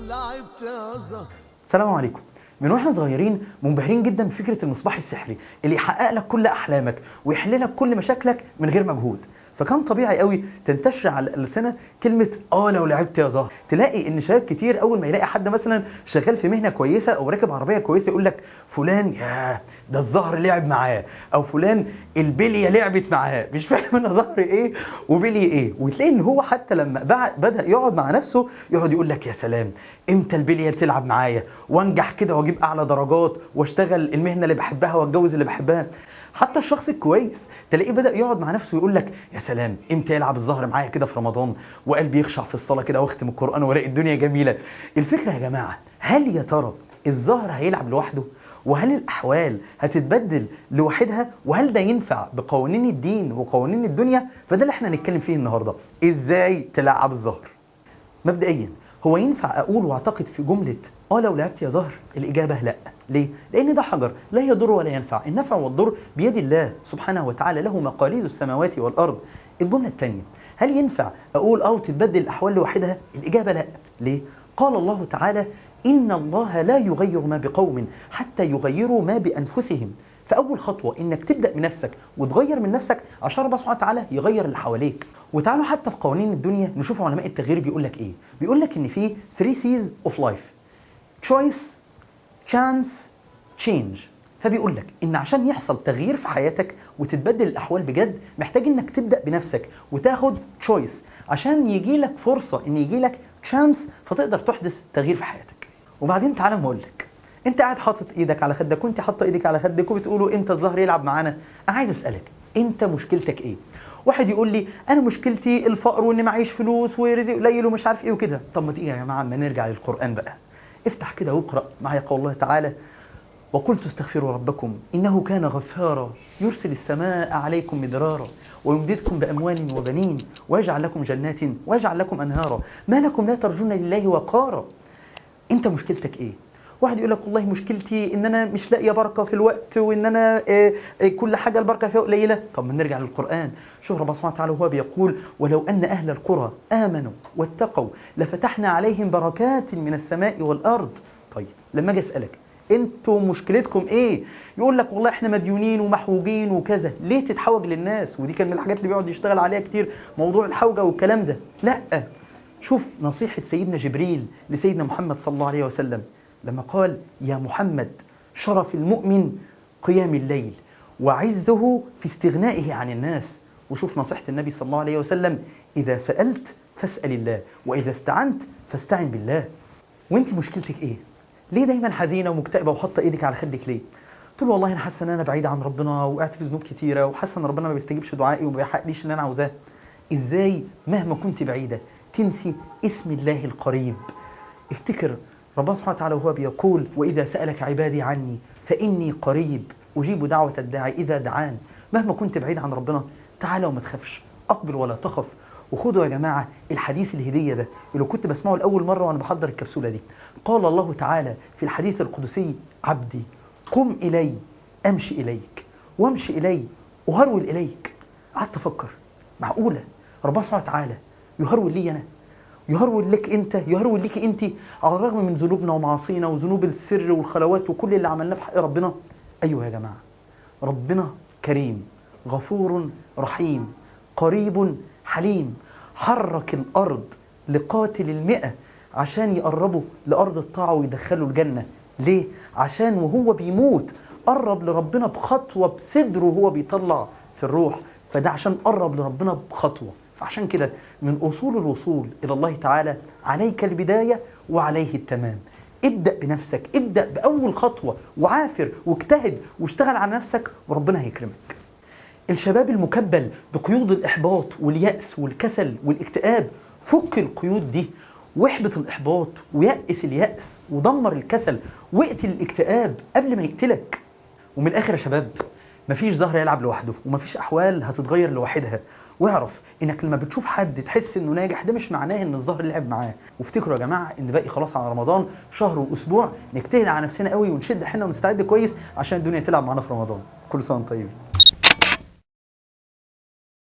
لعبت يا زهر. السلام عليكم. من واحنا صغيرين منبهرين جدا بفكره المصباح السحري اللي يحقق لك كل احلامك ويحل لك كل مشاكلك من غير مجهود. فكان طبيعي قوي تنتشر على السنه كلمه لو لعبت يا زهر. تلاقي ان شباب كتير اول ما يلاقي حد مثلا شغال في مهنه كويسه او راكب عربيه كويسه يقول لك فلان ياه ده الزهر لعب معاه، او فلان البليه لعبت معاه. مش فاهم انا زهر ايه وبليه ايه. وتلاقي ان هو حتى لما بدا يقعد مع نفسه يقعد يقول لك يا سلام امتى البليه تلعب معايا وانجح كده واجيب اعلى درجات واشتغل المهنه اللي بحبها واتجوز اللي بحبها. حتى الشخص الكويس تلاقيه بدأ يقعد مع نفسه ويقول لك يا سلام امتى يلعب الزهر معايا كده في رمضان وقلبي يخشع في الصلاة كده واختم القرآن والاقي الدنيا جميلة. الفكرة يا جماعة، هل يا ترى الزهر هيلعب لوحده؟ وهل الأحوال هتتبدل لوحدها؟ وهل ده ينفع بقوانين الدين وقوانين الدنيا؟ فده اللي احنا هنتكلم فيه النهاردة. ازاي تلعب الزهر؟ مبدئيا هو ينفع اقول واعتقد في جمله لو لعبت يا زهر؟ الاجابه لا. ليه؟ لان ده حجر لا يضر ولا ينفع، النفع والضر بيد الله سبحانه وتعالى، له مقاليد السماوات والارض. الجمله الثانيه، هل ينفع اقول تتبدل الاحوال لوحدها؟ الاجابه لا. ليه؟ قال الله تعالى ان الله لا يغير ما بقوم حتى يغيروا ما بانفسهم. فاول خطوه انك تبدا بنفسك وتغير من نفسك عشان ربنا سبحانه وتعالى يغير اللي حواليك. وتعالوا حتى في قوانين الدنيا نشوف علماء التغيير بيقول لك ايه. بيقول لك ان في 3 C's of life: choice, chance, change. فبيقول لك ان عشان يحصل تغيير في حياتك وتتبدل الاحوال بجد محتاج انك تبدا بنفسك وتاخد choice عشان يجي لك فرصه ان يجي لك chance فتقدر تحدث تغيير في حياتك. وبعدين تعالى ما اقول لك، انت قاعد حاطط ايدك على خدك وانت حاطه ايدك على خدك وبتقولوا امتى الزهر يلعب معانا. انا عايز اسالك انت مشكلتك ايه؟ واحد يقول لي انا مشكلتي الفقر وان معيش فلوس ورزق قليل ومش عارف ايه وكده. طب ما تيجي يا جماعه اما نرجع للقران بقى. افتح كده واقرا معايا قول الله تعالى: وقلت استغفروا ربكم انه كان غفارا يرسل السماء عليكم مدرارا ويمددكم باموال وبنين ويجعل لكم جنات ويجعل لكم انهارا ما لكم لا ترجون لله وقارا. انت مشكلتك ايه؟ واحد يقول لك والله مشكلتي ان انا مش لاقيه بركه في الوقت وان انا كل حاجه البركه فيها قليله. طب ما نرجع للقران. شوف ربنا سبحانه وتعالى وهو بيقول: ولو ان اهل القرى امنوا واتقوا لفتحنا عليهم بركات من السماء والارض. طيب لما اجي اسالك انتوا مشكلتكم ايه؟ يقول لك والله احنا مديونين ومحوجين وكذا. ليه تتحوج للناس؟ ودي كان من الحاجات اللي بيقعد يشتغل عليها كتير، موضوع الحوجه والكلام ده. لا، شوف نصيحه سيدنا جبريل لسيدنا محمد صلى الله عليه وسلم لما قال: يا محمد شرف المؤمن قيام الليل وعزه في استغنائه عن الناس. وشوف نصيحة النبي صلى الله عليه وسلم: إذا سألت فاسأل الله وإذا استعنت فاستعن بالله. وانت مشكلتك ايه؟ ليه دايما حزينة ومكتئبة وحاطة ايدك على خدك ليه؟ تقول والله انا حاسة ان انا بعيدة عن ربنا وقعت في ذنوب كتيرة وحاسة ان ربنا ما بيستجيبش دعائي وما بيحققليش اللي انا عاوزاه. ازاي مهما كنت بعيدة تنسي اسم الله القريب؟ افتكر ربنا سبحانه وتعالى وهو بيقول: وإذا سألك عبادي عني فإني قريب أجيب دعوة الداعي إذا دعان. مهما كنت بعيد عن ربنا تعالى وما تخافش، أقبل ولا تخف. وخدوا يا جماعة الحديث الهدية ده اللي كنت بسمعه لأول مرة وأنا بحضر الكبسولة دي. قال الله تعالى في الحديث القدسي: عبدي قم إلي أمشي إليك وامشي إلي أهرول إليك. قعدت أفكر، معقولة ربنا سبحانه وتعالى يهرول لي أنا؟ يهرول لك انت؟ يهرول لك انت على الرغم من ذنوبنا ومعاصينا وذنوب السر والخلوات وكل اللي عملناه في حق ربنا؟ ايوه يا جماعه، ربنا كريم غفور رحيم قريب حليم. حرك الارض لقاتل 100 عشان يقربوا لارض الطاعه ويدخلوا الجنه. ليه؟ عشان وهو بيموت قرب لربنا بخطوه بصدره وهو بيطلع في الروح. فده عشان قرب لربنا بخطوه. فعشان كده من أصول الوصول إلى الله تعالى عليك البداية وعليه التمام. ابدأ بنفسك، ابدأ بأول خطوة وعافر واجتهد واشتغل على نفسك وربنا هيكرمك. الشباب المكبل بقيود الإحباط واليأس والكسل والاكتئاب، فك القيود دي واحبط الإحباط ويأس اليأس ودمر الكسل واقتل الاكتئاب قبل ما يقتلك. ومن الآخر يا شباب، مفيش زهر يلعب لوحده ومفيش أحوال هتتغير لوحدها. واعرف انك لما بتشوف حد تحس انه ناجح ده مش معناه ان الزهر لعب معاه. وافتكروا يا جماعه ان باقي خلاص على رمضان شهر واسبوع، نجتهد على نفسنا قوي ونشد حيلنا ونستعد كويس عشان الدنيا تلعب معانا في رمضان. كل سنه وانتم طيبين.